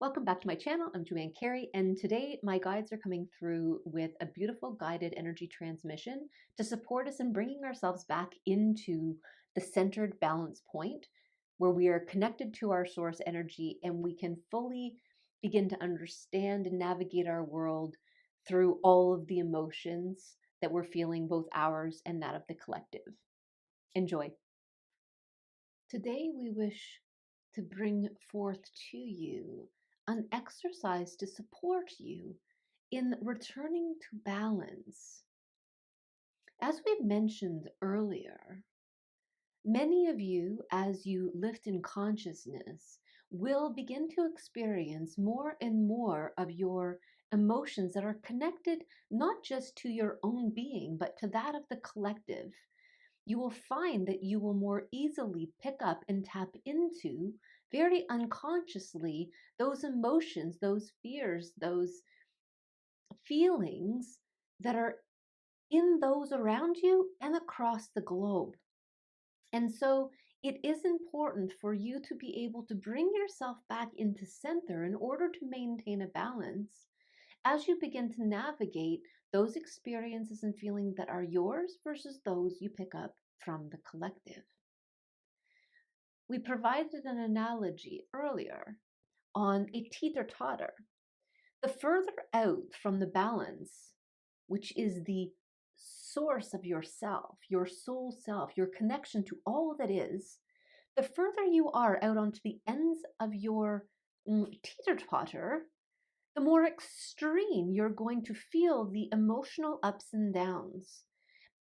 Welcome back to my channel. I'm Joanne Carey, and today my guides are coming through with a beautiful guided energy transmission to support us in bringing ourselves back into the centered balance point where we are connected to our source energy and we can fully begin to understand and navigate our world through all of the emotions that we're feeling, both ours and that of the collective. Enjoy. Today we wish to bring forth to you an exercise to support you in returning to balance. As we've mentioned earlier, many of you, as you lift in consciousness, will begin to experience more and more of your emotions that are connected not just to your own being, but to that of the collective. You will find that you will more easily pick up and tap into, very unconsciously, those emotions, those fears, those feelings that are in those around you and across the globe. And so it is important for you to be able to bring yourself back into center in order to maintain a balance as you begin to navigate those experiences and feelings that are yours versus those you pick up from the collective. We provided an analogy earlier on a teeter-totter. The further out from the balance, which is the source of yourself, your soul self, your connection to all that is, the further you are out onto the ends of your teeter-totter, the more extreme you're going to feel the emotional ups and downs.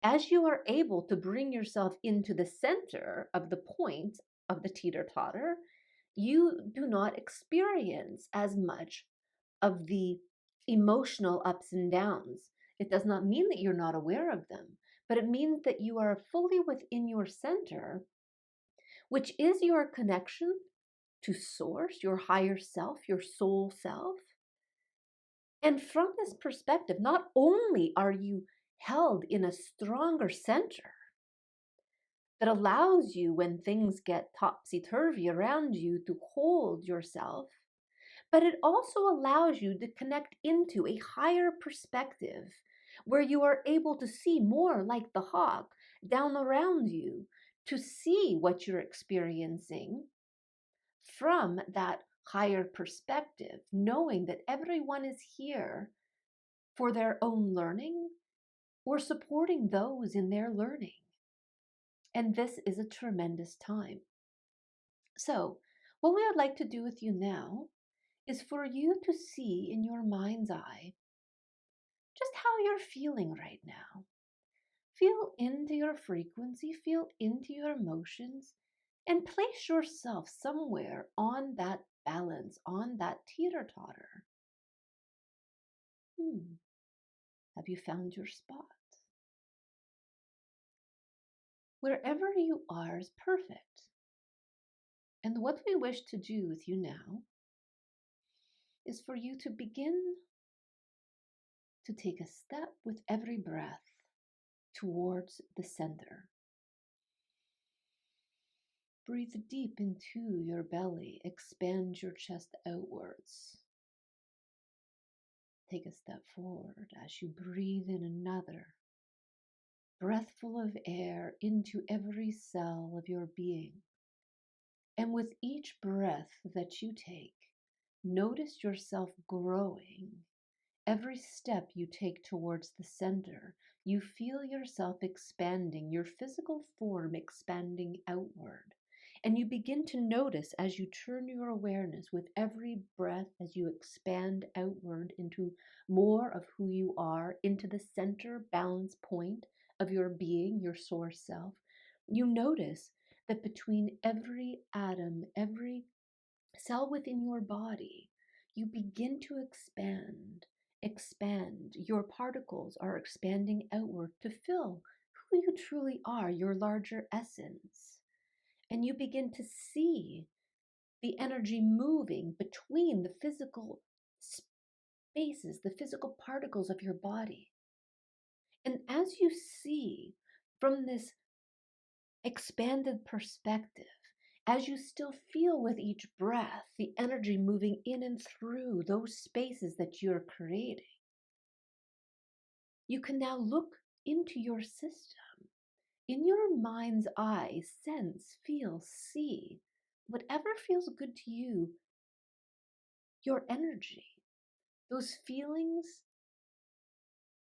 As you are able to bring yourself into the center of the point of the teeter-totter, you do not experience as much of the emotional ups and downs. It does not mean that you're not aware of them, but it means that you are fully within your center, which is your connection to source, your higher self, your soul self. And from this perspective, not only are you held in a stronger center that allows you, when things get topsy-turvy around you, to hold yourself, but it also allows you to connect into a higher perspective where you are able to see more like the hawk down around you, to see what you're experiencing from that higher perspective, knowing that everyone is here for their own learning or supporting those in their learning. And this is a tremendous time. So, what we would like to do with you now is for you to see in your mind's eye just how you're feeling right now. Feel into your frequency, feel into your emotions, and place yourself somewhere on that balance, on that teeter-totter. Have you found your spot? Wherever you are is perfect. And what we wish to do with you now is for you to begin to take a step with every breath towards the center. Breathe deep into your belly, expand your chest outwards. Take a step forward as you breathe in another breathful of air into every cell of your being. And with each breath that you take, notice yourself growing. Every step you take towards the center, you feel yourself expanding, your physical form expanding outward. And you begin to notice as you turn your awareness with every breath, as you expand outward into more of who you are, into the center balance point of your being, your source self, you notice that between every atom, every cell within your body, you begin to expand. Your particles are expanding outward to fill who you truly are, your larger essence. And you begin to see the energy moving between the physical spaces, the physical particles of your body. And as you see from this expanded perspective, As you still feel with each breath the energy moving in and through those spaces that you're creating, you can now look into your system. In your mind's eye, sense, feel, see whatever feels good to you, your energy, those feelings,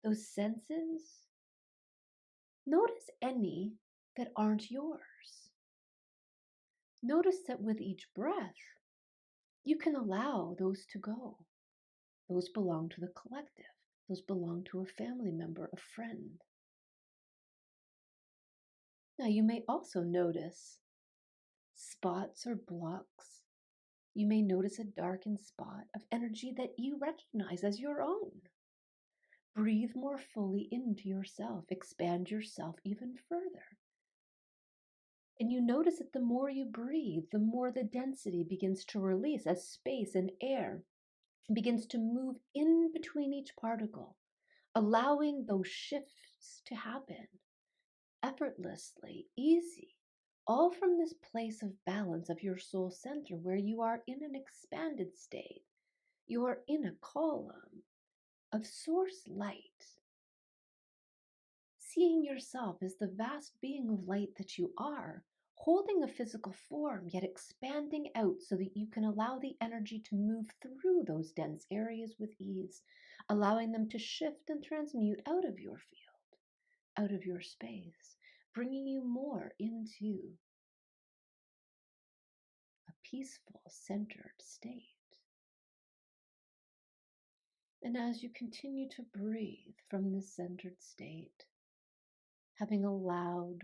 those senses. Notice any that aren't yours. Notice that with each breath, you can allow those to go. Those belong to the collective. Those belong to a family member, a friend. Now, you may also notice spots or blocks. You may notice a darkened spot of energy that you recognize as your own. Breathe more fully into yourself. Expand yourself even further. And you notice that the more you breathe, the more the density begins to release as space and air begins to move in between each particle, allowing those shifts to happen effortlessly, easy, all from this place of balance of your soul center where you are in an expanded state. You are in a column of source light, seeing yourself as the vast being of light that you are, holding a physical form, yet expanding out so that you can allow the energy to move through those dense areas with ease, allowing them to shift and transmute out of your field, out of your space, bringing you more into a peaceful, centered state. And as you continue to breathe from this centered state, having allowed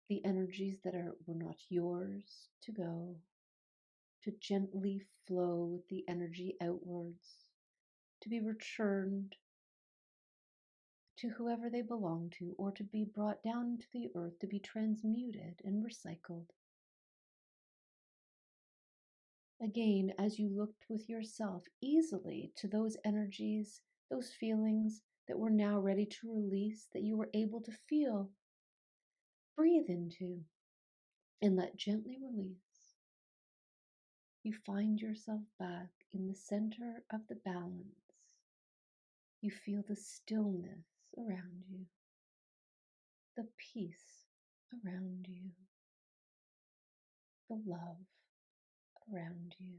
the energies that were not yours to go, to gently flow with the energy outwards, to be returned to whoever they belong to, or to be brought down to the earth to be transmuted and recycled. Again, as you looked with yourself easily to those energies, those feelings that were now ready to release, that you were able to feel, breathe into, and let gently release. You find yourself back in the center of the balance. You feel the stillness around you, the peace around you, the love around you.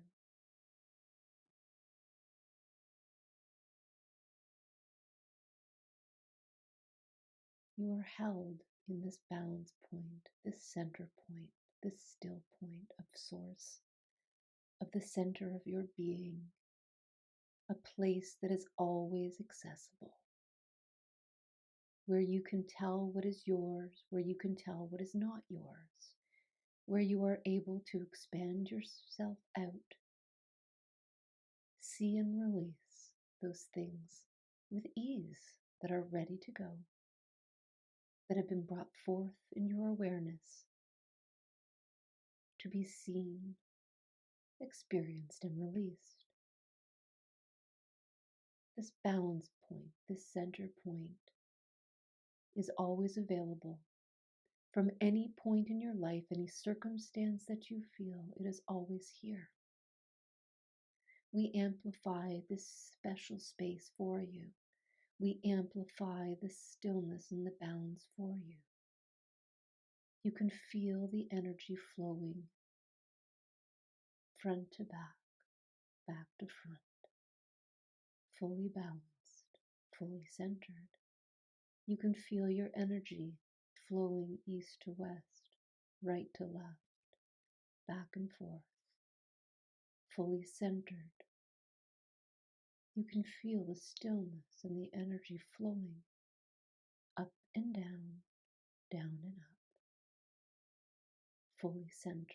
You are held in this balance point, this center point, this still point of source, of the center of your being, a place that is always accessible, where you can tell what is yours, where you can tell what is not yours, where you are able to expand yourself out, see and release those things with ease that are ready to go, that have been brought forth in your awareness to be seen, experienced, and released. This balance point, this center point, is always available. From any point in your life, any circumstance that you feel, it is always here. We amplify this special space for you. We amplify the stillness and the balance for you. You can feel the energy flowing front to back, back to front, fully balanced, fully centered. You can feel your energy flowing east to west, right to left, back and forth, fully centered. You can feel the stillness and the energy flowing up and down, down and up, fully centered,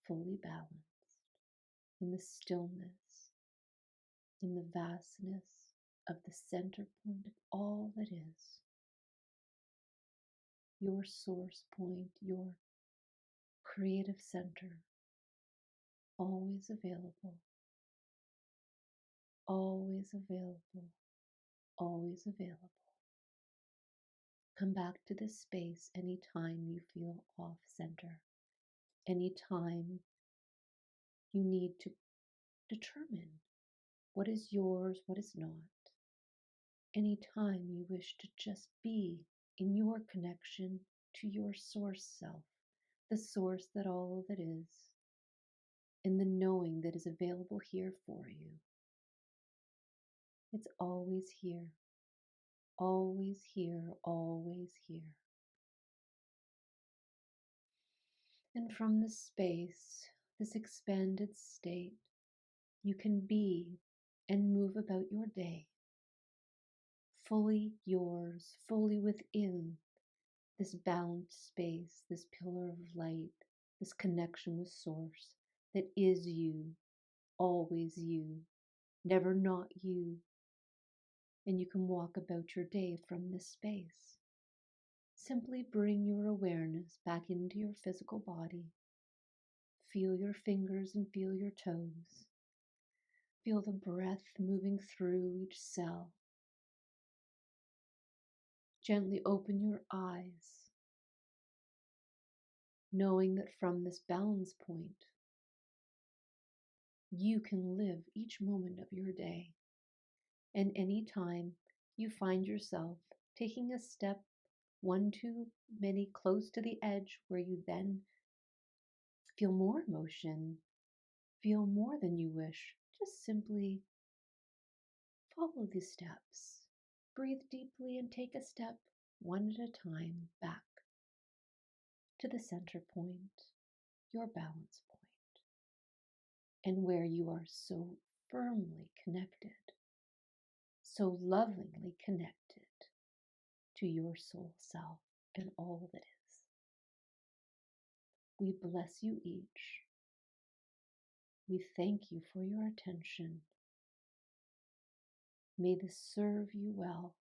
fully balanced, in the stillness, in the vastness of the center point of all that is, your source point, your creative center, always available, always available, always available. Come back to this space anytime you feel off center. anytime you need to determine what is yours, what is not. Anytime you wish to just be in your connection to your source self, the source that all that is, in the knowing that is available here for you. It's always here, always here, always here. And from this space, this expanded state, you can be and move about your day, fully yours, fully within this balanced space, this pillar of light, this connection with Source that is you, always you, never not you. And you can walk about your day from this space. Simply bring your awareness back into your physical body. Feel your fingers and feel your toes. Feel the breath moving through each cell. Gently open your eyes, knowing that from this balance point, you can live each moment of your day. And any time you find yourself taking a step one too many close to the edge where you then feel more emotion, feel more than you wish, just simply follow these steps. Breathe deeply and take a step one at a time back to the center point, your balance point, and where you are so firmly connected, so lovingly connected to your soul self and all that is. We bless you each. We thank you for your attention. May this serve you well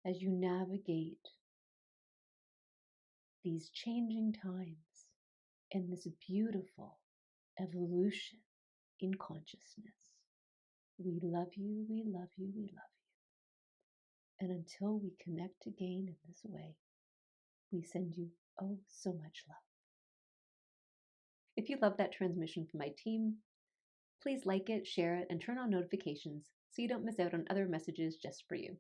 as you navigate these changing times and this beautiful evolution in consciousness. We love you, we love you, we love you. And until we connect again in this way, we send you oh so much love. If you love that transmission from my team, please like it, share it, and turn on notifications so you don't miss out on other messages just for you.